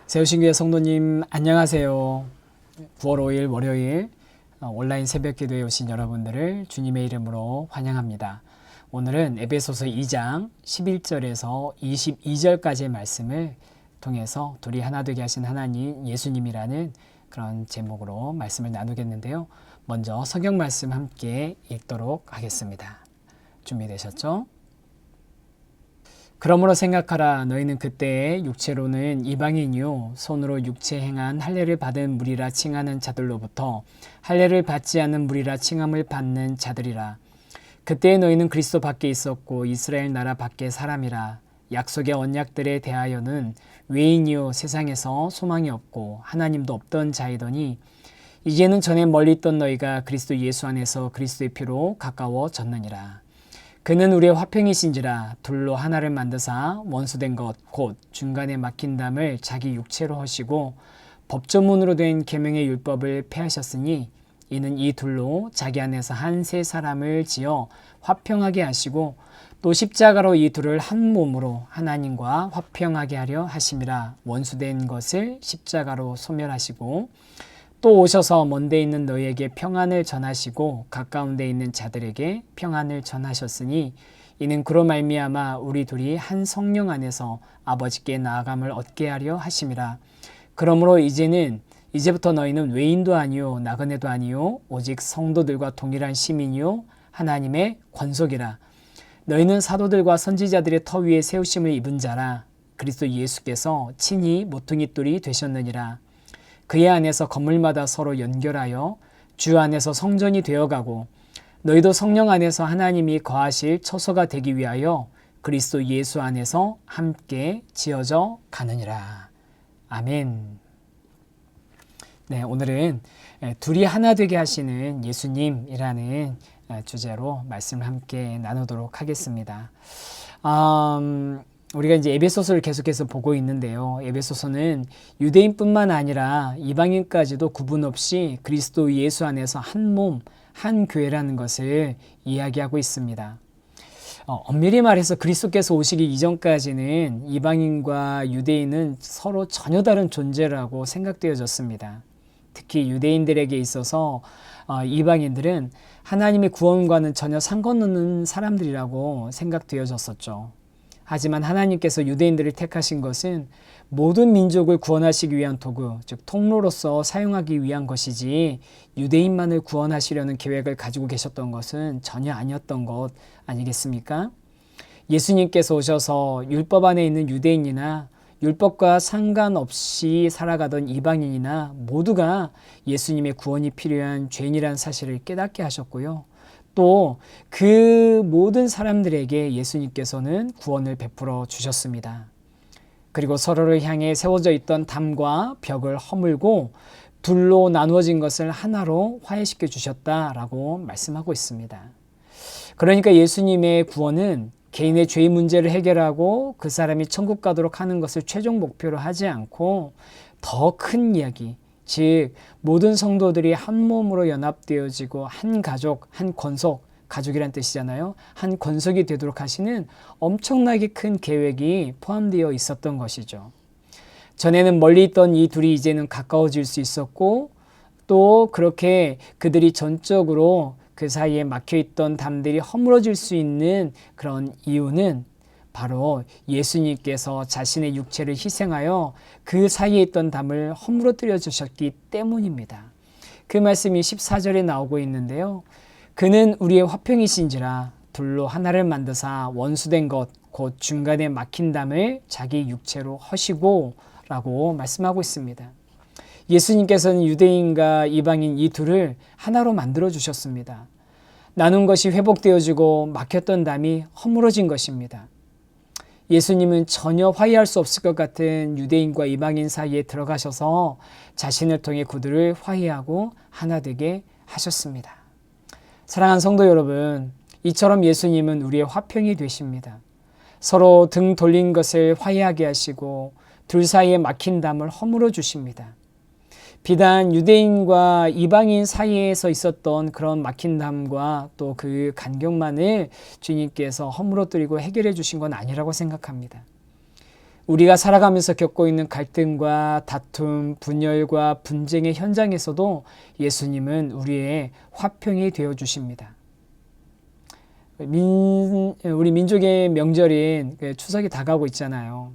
세우신교회 성도님 안녕하세요. 9월 5일 월요일 온라인 새벽기도에 오신 여러분들을 주님의 이름으로 환영합니다. 오늘은 에베소서 2장 11절에서 22절까지의 말씀을 통해서 둘이 하나 되게 하신 하나님 예수님이라는 그런 제목으로 말씀을 나누겠는데요. 먼저 성경 말씀 함께 읽도록 하겠습니다. 준비되셨죠? 그러므로 생각하라. 너희는 그때에 육체로는 이방인이요 손으로 육체 행한 할례를 받은 무리라 칭하는 자들로부터 할례를 받지 않은 무리라 칭함을 받는 자들이라. 그때에 너희는 그리스도 밖에 있었고 이스라엘 나라 밖의 사람이라. 약속의 언약들에 대하여는 외인이요 세상에서 소망이 없고 하나님도 없던 자이더니 이제는 전에 멀리 있던 너희가 그리스도 예수 안에서 그리스도의 피로 가까워졌느니라. 그는 우리의 화평이신지라 둘로 하나를 만드사 원수된 것 곧 중간에 막힌 담을 자기 육체로 하시고 법조문으로 된 계명의 율법을 폐하셨으니 이는 이 둘로 자기 안에서 한 세 사람을 지어 화평하게 하시고 또 십자가로 이 둘을 한 몸으로 하나님과 화평하게 하려 하심이라. 원수된 것을 십자가로 소멸하시고 또 오셔서 먼데 있는 너희에게 평안을 전하시고 가까운 데 있는 자들에게 평안을 전하셨으니 이는 그로 말미암아 우리 둘이 한 성령 안에서 아버지께 나아감을 얻게 하려 하심이라. 그러므로 이제부터 너희는 외인도 아니요 나그네도 아니요 오직 성도들과 동일한 시민이요 하나님의 권속이라. 너희는 사도들과 선지자들의 터 위에 세우심을 입은 자라. 그리스도 예수께서 친히 모퉁이 돌이 되셨느니라. 그의 안에서 건물마다 서로 연결하여 주 안에서 성전이 되어가고 너희도 성령 안에서 하나님이 거하실 처소가 되기 위하여 그리스도 예수 안에서 함께 지어져 가느니라. 아멘. 네, 오늘은 둘이 하나 되게 하시는 예수님이라는 주제로 말씀을 함께 나누도록 하겠습니다. 우리가 이제 에베소서를 계속해서 보고 있는데요. 에베소서는 유대인뿐만 아니라 이방인까지도 구분 없이 그리스도 예수 안에서 한 몸, 한 교회라는 것을 이야기하고 있습니다. 엄밀히 말해서 그리스도께서 오시기 이전까지는 이방인과 유대인은 서로 전혀 다른 존재라고 생각되어졌습니다. 특히 유대인들에게 있어서 이방인들은 하나님의 구원과는 전혀 상관없는 사람들이라고 생각되어졌었죠. 하지만 하나님께서 유대인들을 택하신 것은 모든 민족을 구원하시기 위한 도구, 즉 통로로서 사용하기 위한 것이지 유대인만을 구원하시려는 계획을 가지고 계셨던 것은 전혀 아니었던 것 아니겠습니까? 예수님께서 오셔서 율법 안에 있는 유대인이나 율법과 상관없이 살아가던 이방인이나 모두가 예수님의 구원이 필요한 죄인이라는 사실을 깨닫게 하셨고요. 또 그 모든 사람들에게 예수님께서는 구원을 베풀어 주셨습니다. 그리고 서로를 향해 세워져 있던 담과 벽을 허물고 둘로 나누어진 것을 하나로 화해시켜 주셨다라고 말씀하고 있습니다. 그러니까 예수님의 구원은 개인의 죄의 문제를 해결하고 그 사람이 천국 가도록 하는 것을 최종 목표로 하지 않고 더 큰 이야기, 즉 모든 성도들이 한 몸으로 연합되어지고 한 가족, 한 권속, 가족이란 뜻이잖아요. 한 권속이 되도록 하시는 엄청나게 큰 계획이 포함되어 있었던 것이죠. 전에는 멀리 있던 이 둘이 이제는 가까워질 수 있었고 또 그렇게 그들이 전적으로 그 사이에 막혀있던 담들이 허물어질 수 있는 그런 이유는 바로 예수님께서 자신의 육체를 희생하여 그 사이에 있던 담을 허물어뜨려 주셨기 때문입니다. 그 말씀이 14절에 나오고 있는데요. 그는 우리의 화평이신지라 둘로 하나를 만드사 원수된 것 곧 중간에 막힌 담을 자기 육체로 허시고 라고 말씀하고 있습니다. 예수님께서는 유대인과 이방인 이 둘을 하나로 만들어 주셨습니다. 나눈 것이 회복되어지고 막혔던 담이 허물어진 것입니다. 예수님은 전혀 화해할 수 없을 것 같은 유대인과 이방인 사이에 들어가셔서 자신을 통해 그들을 화해하고 하나 되게 하셨습니다. 사랑하는 성도 여러분, 이처럼 예수님은 우리의 화평이 되십니다. 서로 등 돌린 것을 화해하게 하시고 둘 사이에 막힌 담을 허물어 주십니다. 비단 유대인과 이방인 사이에서 있었던 그런 막힌 담과 또 그 간격만을 주님께서 허물어뜨리고 해결해 주신 건 아니라고 생각합니다. 우리가 살아가면서 겪고 있는 갈등과 다툼, 분열과 분쟁의 현장에서도 예수님은 우리의 화평이 되어 주십니다. 우리 민족의 명절인 추석이 다가오고 있잖아요.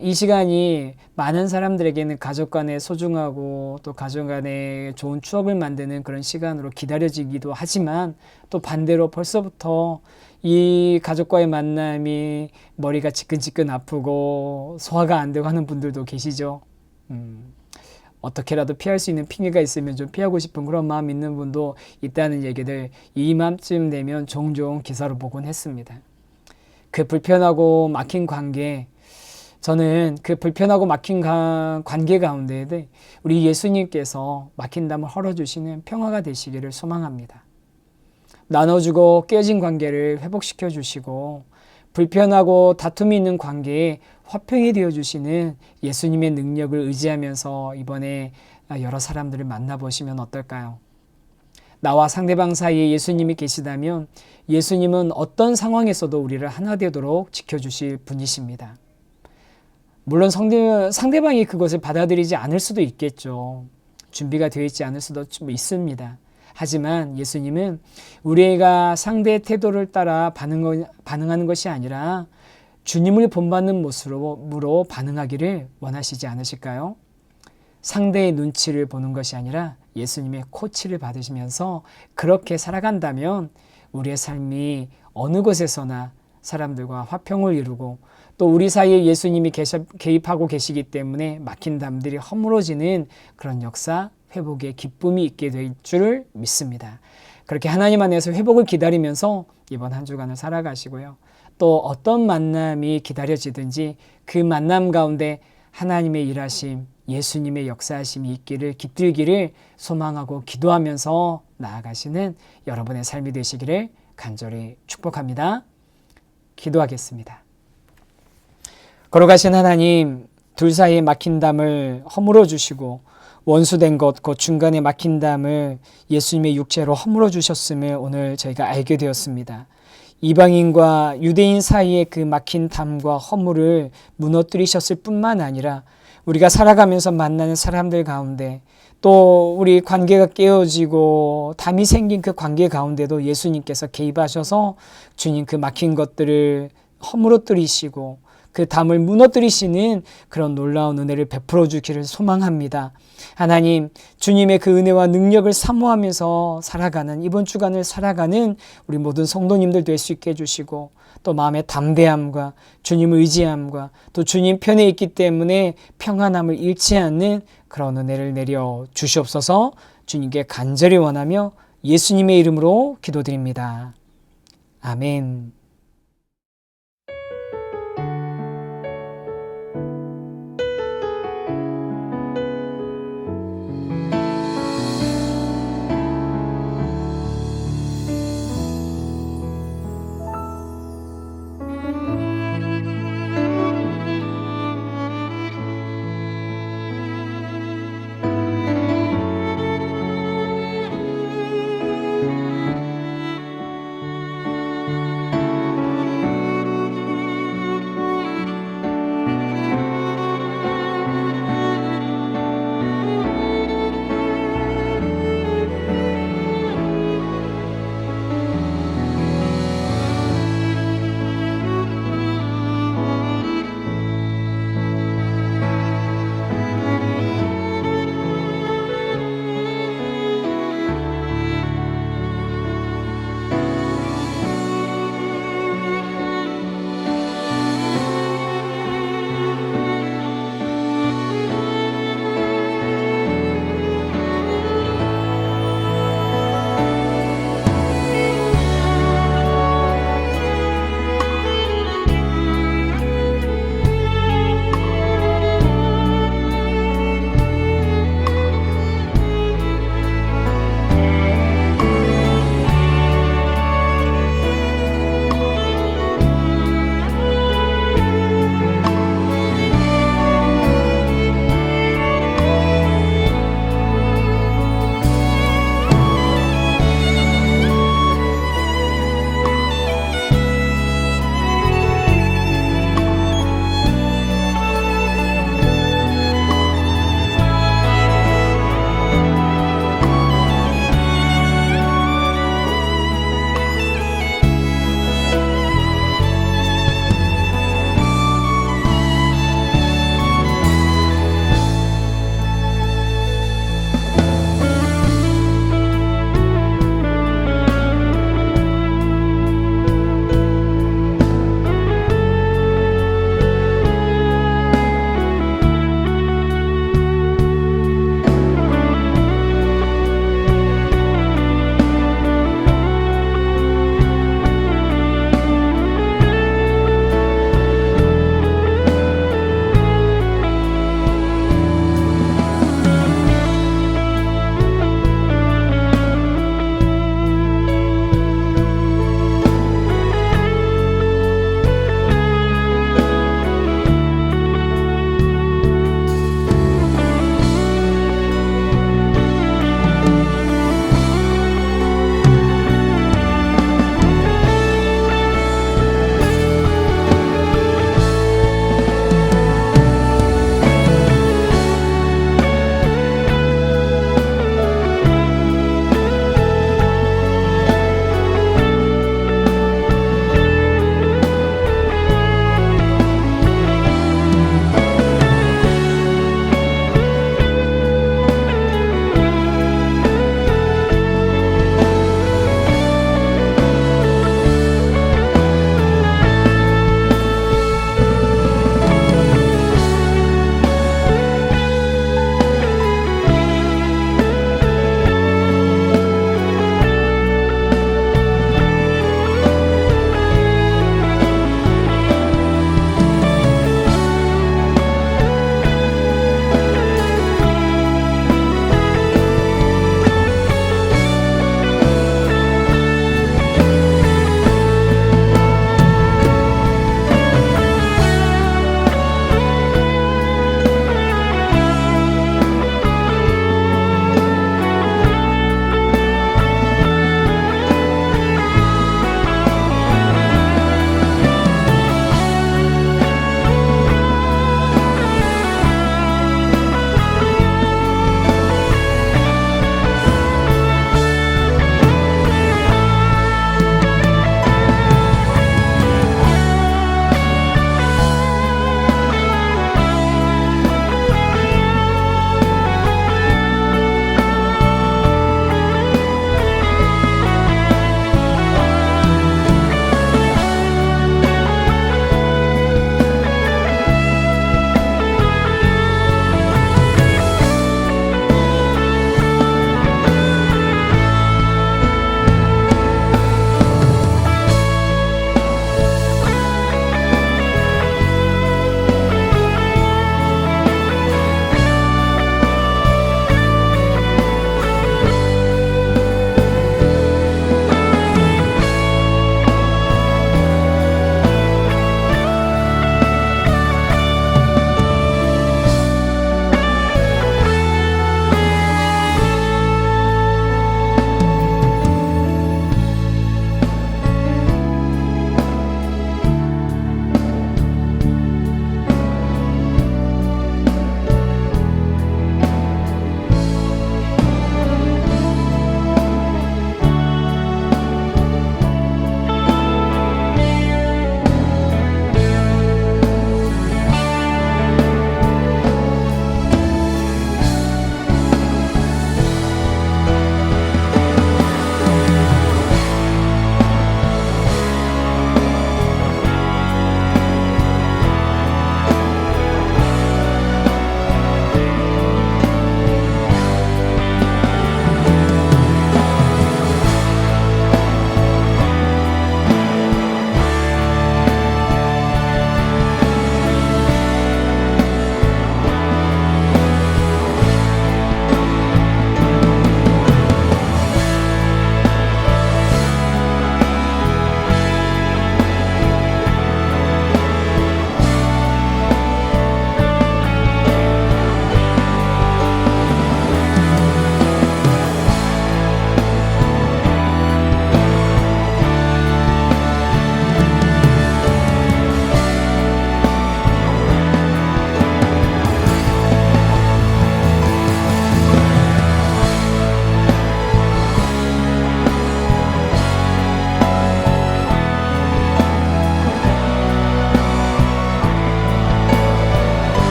이 시간이 많은 사람들에게는 가족 간에 소중하고 또 가족 간에 좋은 추억을 만드는 그런 시간으로 기다려지기도 하지만, 또 반대로 벌써부터 이 가족과의 만남이 머리가 지끈지끈 아프고 소화가 안 되고 하는 분들도 계시죠. 어떻게라도 피할 수 있는 핑계가 있으면 좀 피하고 싶은 그런 마음 있는 분도 있다는 얘기들 이맘쯤 되면 종종 기사로 보곤 했습니다. 그 불편하고 막힌 관계, 저는 그 불편하고 막힌 관계 가운데 우리 예수님께서 막힌 담을 헐어주시는 평화가 되시기를 소망합니다. 나눠주고 깨진 관계를 회복시켜 주시고, 불편하고 다툼이 있는 관계에 화평이 되어주시는 예수님의 능력을 의지하면서 이번에 여러 사람들을 만나보시면 어떨까요? 나와 상대방 사이에 예수님이 계시다면 예수님은 어떤 상황에서도 우리를 하나 되도록 지켜주실 분이십니다. 물론 상대방이 그것을 받아들이지 않을 수도 있겠죠. 준비가 되어 있지 않을 수도 있습니다. 하지만 예수님은 우리가 상대의 태도를 따라 반응하는 것이 아니라 주님을 본받는 모습으로 반응하기를 원하시지 않으실까요? 상대의 눈치를 보는 것이 아니라 예수님의 코치를 받으시면서 그렇게 살아간다면 우리의 삶이 어느 곳에서나 사람들과 화평을 이루고, 또 우리 사이에 예수님이 개입하고 계시기 때문에 막힌 담들이 허물어지는 그런 역사, 회복의 기쁨이 있게 될 줄 믿습니다. 그렇게 하나님 안에서 회복을 기다리면서 이번 한 주간을 살아가시고요. 또 어떤 만남이 기다려지든지 그 만남 가운데 하나님의 일하심, 예수님의 역사하심이 있기를, 깃들기를 소망하고 기도하면서 나아가시는 여러분의 삶이 되시기를 간절히 축복합니다. 기도하겠습니다. 걸어가신 하나님, 둘 사이에 막힌 담을 허물어 주시고 원수된 것, 그 중간에 막힌 담을 예수님의 육체로 허물어 주셨음을 오늘 저희가 알게 되었습니다. 이방인과 유대인 사이의 그 막힌 담과 허물을 무너뜨리셨을 뿐만 아니라 우리가 살아가면서 만나는 사람들 가운데, 또 우리 관계가 깨어지고 담이 생긴 그 관계 가운데도 예수님께서 개입하셔서 주님 그 막힌 것들을 허물어뜨리시고 그 담을 무너뜨리시는 그런 놀라운 은혜를 베풀어 주기를 소망합니다. 하나님, 주님의 그 은혜와 능력을 사모하면서 살아가는, 이번 주간을 살아가는 우리 모든 성도님들 될 수 있게 해주시고, 또 마음의 담대함과 주님을 의지함과 또 주님 편에 있기 때문에 평안함을 잃지 않는 그런 은혜를 내려 주시옵소서. 주님께 간절히 원하며 예수님의 이름으로 기도드립니다. 아멘.